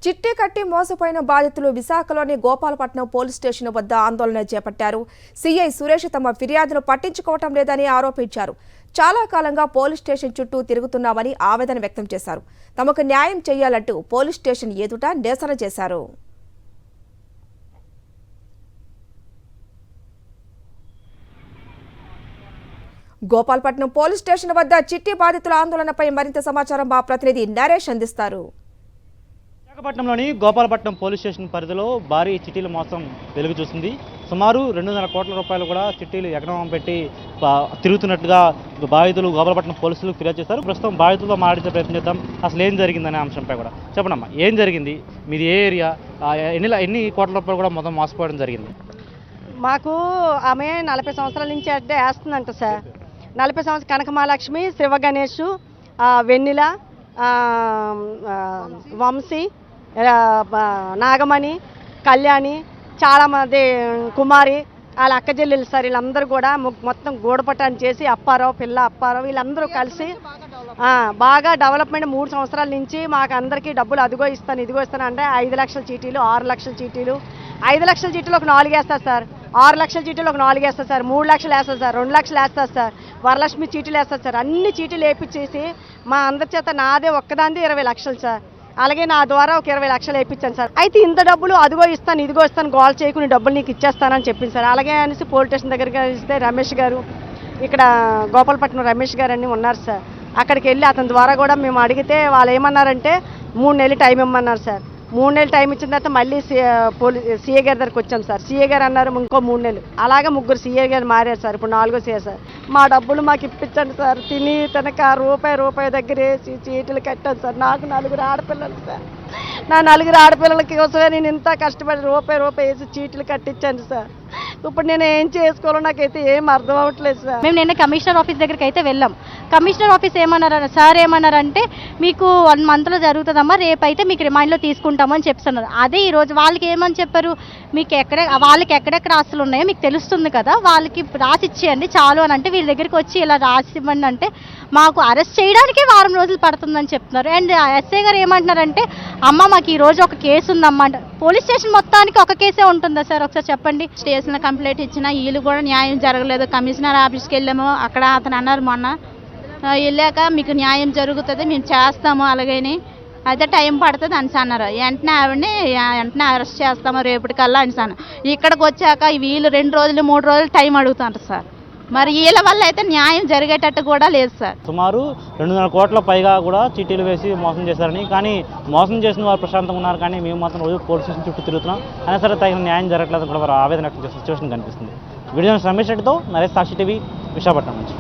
చిట్టి కట్టి మోసపోయిన బాధితులు విశాఖలోని గోపాలపట్నం పోలీస్ స్టేషన్ వద్ద ఆందోళన చేపట్టారు. సీఐ సురేష్ తమ ఫిర్యాదును పట్టించుకోవటం లేదని ఆరోపించారు. చాలా కాలంగా పోలీస్ స్టేషన్ చుట్టూ తిరుగుతున్నామని ఆవేదన వ్యక్తం చేశారు. తమకు న్యాయం చేయాలంటూ పోలీస్ స్టేషన్ ఎదుట నిరసన చేశారు. గోపాలపట్నం పోలీస్ స్టేషన్ వద్ద చిట్టి బాధితుల ఆందోళనపై మరింత సమాచారం మా ప్రతినిధి నరేష్ అందిస్తారు. విశాఖపట్నంలోని గోపాలపట్నం పోలీస్ స్టేషన్ పరిధిలో భారీ చిట్టీల మోసం వెలుగు చూసింది. సుమారు 200 కోట్ల రూపాయలు కూడా చిట్టీలు ఎకరం పెట్టి తిరుగుతున్నట్టుగా బాధితులు గోపాలపట్నం పోలీసులు ఫిర్యాదు చేశారు. ప్రస్తుతం బాధితులతో మాట్లాడే ప్రయత్నం చేద్దాం. అసలు ఏం జరిగిందనే అంశంపై కూడా చెప్పండమ్మా, ఏం జరిగింది, మీది ఏ ఏరియా, ఎన్ని కోట్ల రూపాయలు కూడా మొత్తం మోసపోవడం జరిగింది? మాకు ఆమె 40 సంవత్సరాల నుంచి అంటే వేస్తుందంట సార్. 40 సంవత్సరాలు కనకమహాలక్ష్మి, శివ గణేష్, వెన్నెల, వంశీ, నాగమణి, కళ్యాణి, చాలామంది కుమారి, వాళ్ళ అక్క చెల్లెలు సార్. వీళ్ళందరూ కూడా మొత్తం గూడపట్టాన్ని చేసి అప్పారావు, పిల్ల అప్పారావు వీళ్ళందరూ కలిసి బాగా డెవలప్మెంట్ 3 సంవత్సరాల నుంచి మాకు అందరికీ డబ్బులు అదిగో ఇస్తాను ఇదిగో ఇస్తాను అంటే 5 లక్షల చీటీలు, 6 లక్షల చీటీలు, 5 లక్షల చీటీలు ఒక 4 వేస్తారు సార్, 6 లక్షల చీటీలు ఒక 4 వేస్తారు సార్, 3 లక్షలు వేస్తారు సార్, 2 లక్షలు వేస్తారు సార్, వరలక్ష్మి చీటీలు వేస్తారు సార్. అన్ని చీటీలు వేయించేసి మా అందరి చేత నాదే ఒక్కదాంది 20 లక్షలు సార్. అలాగే నా ద్వారా ఒక 20 లక్షలు వేయించాను సార్. అయితే ఇంత డబ్బులు అదిగో ఇస్తాను ఇదిగో ఇస్తాను గోల్ చేయకుని డబ్బులు నీకు ఇచ్చేస్తానని చెప్పింది సార్. అలాగే అనేసి పోలీస్ స్టేషన్ దగ్గరికి ఇస్తే రమేష్ గారు, ఇక్కడ గోపాలపట్నం రమేష్ గారు అన్నీ ఉన్నారు సార్. అక్కడికి వెళ్ళి అతని ద్వారా కూడా మేము అడిగితే వాళ్ళు ఏమన్నారంటే 3 నెలలు టైం ఇమ్మన్నారు సార్. 3 నెలలు టైం ఇచ్చిన తర్వాత మళ్ళీ సీఏ గారి దగ్గరికి వచ్చాం సార్. సీఏ గారు అన్నారు ఇంకో 3 నెలలు. అలాగే 3 సీఏ గారు మారారు సార్. ఇప్పుడు 4వ సీఏ సార్. మా డబ్బులు మాకు ఇప్పించండి సార్. తిని తనక రూపాయి దగ్గర వేసి చీటీలు కట్టాను సార్. నాకు 4 ఆడపిల్లలు సార్. నా 4 ఆడపిల్లలకి కోసమే నేను ఇంత కష్టపడి రూపాయి వేసి చీటీలు కట్టించాను సార్. ఇప్పుడు నేను ఏం చేసుకోవాలో నాకైతే ఏం అర్థం అవ్వట్లేదు సార్. మేము నిన్న కమిషనర్ ఆఫీస్ దగ్గరికి అయితే వెళ్ళాం. కమిషనర్ ఆఫీస్ ఏమన్నారంటే మీకు 1 మంత్లో జరుగుతుందమ్మా, రేపైతే మీకు రిమైండ్లో తీసుకుంటామని చెప్తున్నారు. అదే ఈరోజు వాళ్ళకి ఏమని చెప్పారు, మీకు వాళ్ళకి ఎక్కడెక్కడ ఆస్తులు ఉన్నాయో మీకు తెలుస్తుంది కదా, వాళ్ళకి రాసి ఇచ్చేయండి చాలు అని అంటే వీళ్ళ దగ్గరికి వచ్చి ఇలా రాసి ఇవ్వండి అంటే మాకు అరెస్ట్ చేయడానికి 1 వారం రోజులు పడుతుందని చెప్తున్నారు. అండ్ ఎస్ఐ గారు ఏమంటున్నారంటే అమ్మ మాకు ఈరోజు ఒక కేసు ఉందమ్మా అంటే పోలీస్ స్టేషన్ మొత్తానికి ఒక కేసే ఉంటుందా సార్? ఒకసారి చెప్పండి. స్టేషన్లో కంప్లైంట్ ఇచ్చిన వీళ్ళు కూడా న్యాయం జరగలేదు. కమిషనర్ ఆఫీస్కి వెళ్ళాము, అక్కడ అతను అన్నారు మొన్న వెళ్ళాక మీకు న్యాయం జరుగుతుంది మేము చేస్తాము అలాగని, అయితే టైం పడుతుంది అనేసి అన్నారు. వెంటనే అరెస్ట్ చేస్తాము రేపటికల్లా అనేసి అన్నారు. ఇక్కడికి వచ్చాక వీళ్ళు 2 రోజులు 3 రోజులు టైం అడుగుతారు సార్. మరి వీళ్ళ వల్ల అయితే న్యాయం జరిగేటట్టు కూడా లేదు సార్. సుమారు 200 కోట్ల పైగా కూడా చీటీలు వేసి మోసం చేశారని, కానీ మోసం చేసిన వారు ప్రశాంతంగా ఉన్నారు, కానీ మేము మాత్రం రోజు పోలీస్ స్టేషన్ చుట్టూ తిరుగుతున్నాం అయినా సరే తగిన న్యాయం జరగట్లేదు కూడా వారు ఆవేదన వ్యక్తం చేసే సిచ్యువేషన్ కనిపిస్తుంది. వీడియో రమేష్ రెడ్డితో నరేష్, సాక్షి టీవీ, విశాఖపట్నం నుంచి.